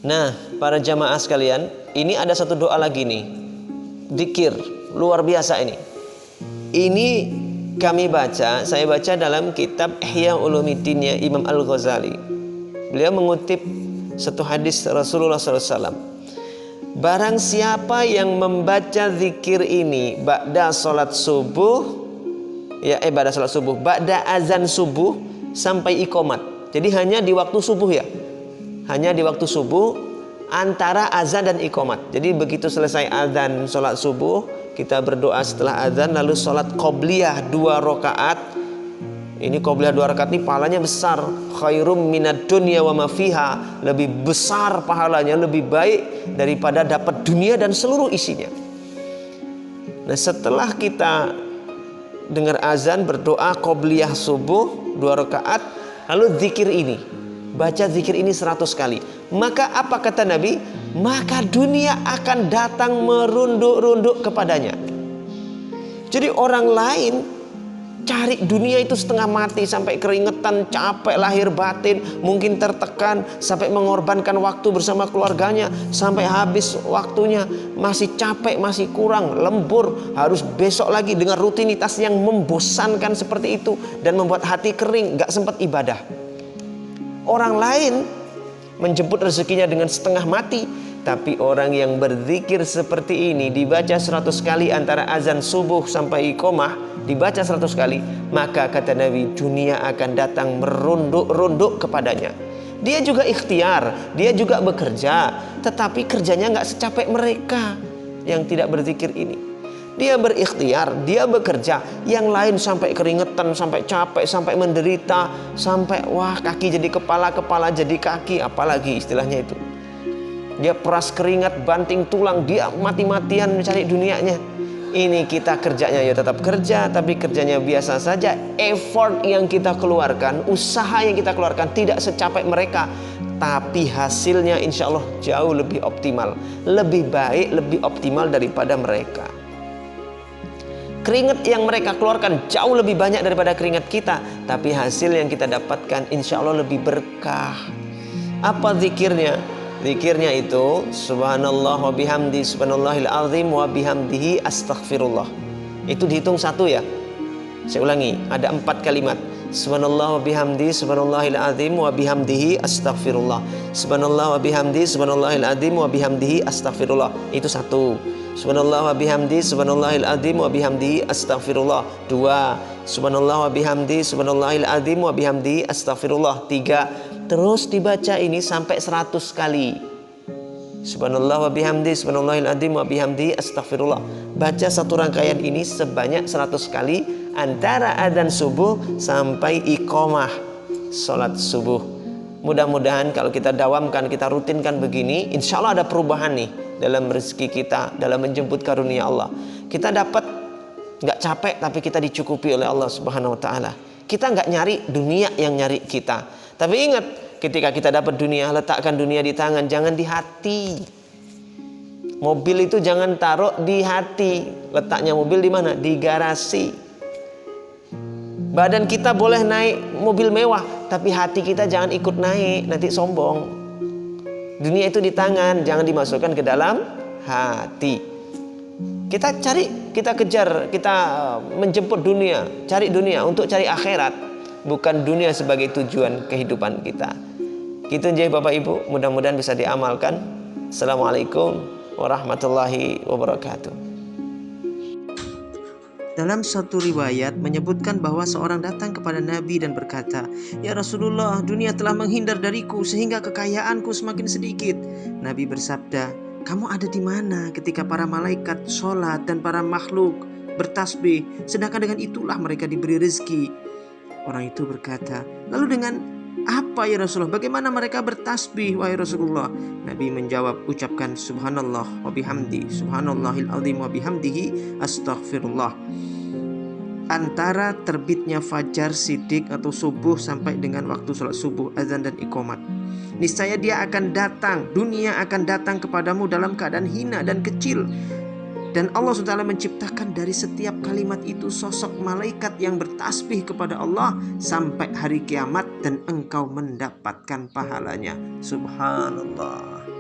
Nah, para jamaah sekalian, ini ada satu doa lagi nih. Dzikir luar biasa ini. Ini saya baca dalam kitab Ihya Ulumuddin Imam Al-Ghazali. Beliau mengutip satu hadis Rasulullah SAW. Barang siapa yang membaca zikir ini ba'da salat subuh, ba'da azan subuh sampai iqamat. Jadi hanya di waktu subuh ya. Hanya di waktu subuh antara azan dan iqamat. Jadi begitu selesai azan salat subuh, kita berdoa setelah azan, lalu salat qobliyah 2 rakaat. Ini qobliyah 2 rakaat ini pahalanya besar. Khairum minad dunya wa ma fiha. Lebih besar pahalanya, lebih baik daripada dapat dunia dan seluruh isinya. Nah, setelah kita dengar azan, berdoa qobliyah subuh 2 rakaat, lalu zikir ini, baca zikir ini 100 kali. Maka apa kata Nabi? Maka dunia akan datang merunduk-runduk kepadanya. Jadi orang lain cari dunia itu setengah mati, sampai keringetan, capek lahir batin, mungkin tertekan, sampai mengorbankan waktu bersama keluarganya, sampai habis waktunya, masih capek, masih kurang, lembur, harus besok lagi dengan rutinitas yang membosankan seperti itu dan membuat hati kering, gak sempat ibadah. Orang lain menjemput rezekinya dengan setengah mati. Tapi orang yang berzikir seperti ini, dibaca 100 kali antara azan subuh sampai iqamah, dibaca 100 kali, maka kata Nabi, dunia akan datang merunduk-runduk kepadanya. Dia juga ikhtiar, dia juga bekerja, tetapi kerjanya nggak secapek mereka yang tidak berzikir ini. Dia berikhtiar, dia bekerja, yang lain sampai keringetan, sampai capek, sampai menderita, sampai wah kaki jadi kepala, kepala jadi kaki, apalagi istilahnya itu. Dia peras keringat, banting tulang, dia mati-matian mencari dunianya. Ini kita kerjanya ya tetap kerja, tapi kerjanya biasa saja. Effort yang kita keluarkan, usaha yang kita keluarkan tidak secapek mereka, tapi hasilnya insya Allah jauh lebih optimal, lebih baik, lebih optimal daripada mereka. Keringat yang mereka keluarkan jauh lebih banyak daripada keringat kita, tapi hasil yang kita dapatkan insya Allah lebih berkah. Apa zikirnya? Zikirnya itu subhanallah wa bihamdi subhanallahil azim wa bihamdihi astaghfirullah. Itu dihitung 1 ya. Saya ulangi, ada 4 kalimat. Subhanallah wa bihamdi subhanallahil azim wa bihamdihi astaghfirullah. Subhanallah wa bihamdi subhanallahil azim wa bihamdihi astaghfirullah. Itu 1. Subhanallah wa bihamdi subhanallahil azim wa bihamdihi astaghfirullah. 2. Subhanallah wa bihamdi subhanallahil azim wa bihamdihi astaghfirullah. 3. Terus dibaca ini sampai 100 kali. Subhanallah wa bihamdi subhanallahil azim wa bihamdihi astaghfirullah. Baca satu rangkaian ini sebanyak 100 kali antara adzan subuh sampai iqamah salat subuh. Mudah-mudahan kalau kita dawamkan, kita rutinkan begini, insya Allah ada perubahan nih dalam rezeki kita, dalam menjemput karunia Allah. Kita dapat nggak capek, tapi kita dicukupi oleh Allah Subhanahu Wa Taala. Kita nggak nyari dunia yang nyari kita. Tapi ingat, ketika kita dapat dunia, letakkan dunia di tangan, jangan di hati. Mobil itu jangan taruh di hati. Letaknya mobil di mana? Di garasi. Badan kita boleh naik mobil mewah, tapi hati kita jangan ikut naik, nanti sombong. Dunia itu di tangan, jangan dimasukkan ke dalam hati. Kita cari, kita kejar, kita menjemput dunia, cari dunia untuk cari akhirat, bukan dunia sebagai tujuan kehidupan kita. Gitu aja Bapak Ibu, mudah-mudahan bisa diamalkan. Assalamualaikum warahmatullahi wabarakatuh. Dalam satu riwayat menyebutkan bahwa seorang datang kepada Nabi dan berkata, "Ya Rasulullah, dunia telah menghindar dariku sehingga kekayaanku semakin sedikit." Nabi bersabda, "Kamu ada di mana ketika para malaikat sholat dan para makhluk bertasbih, sedangkan dengan itulah mereka diberi rezeki?" Orang itu berkata, "Lalu dengan apa ya Rasulullah? Bagaimana mereka bertasbih wahai Rasulullah?" Nabi menjawab, "Ucapkan subhanallah wa bihamdi subhanallahil azim wa bihamdihi astaghfirullah." Antara terbitnya fajar sidik atau subuh sampai dengan waktu sholat subuh, azan dan iqamat, niscaya dia akan datang, dunia akan datang kepadamu dalam keadaan hina dan kecil, Dan Allah SWT menciptakan dari setiap kalimat itu sosok malaikat yang bertasbih kepada Allah sampai hari kiamat, dan engkau mendapatkan pahalanya. Subhanallah.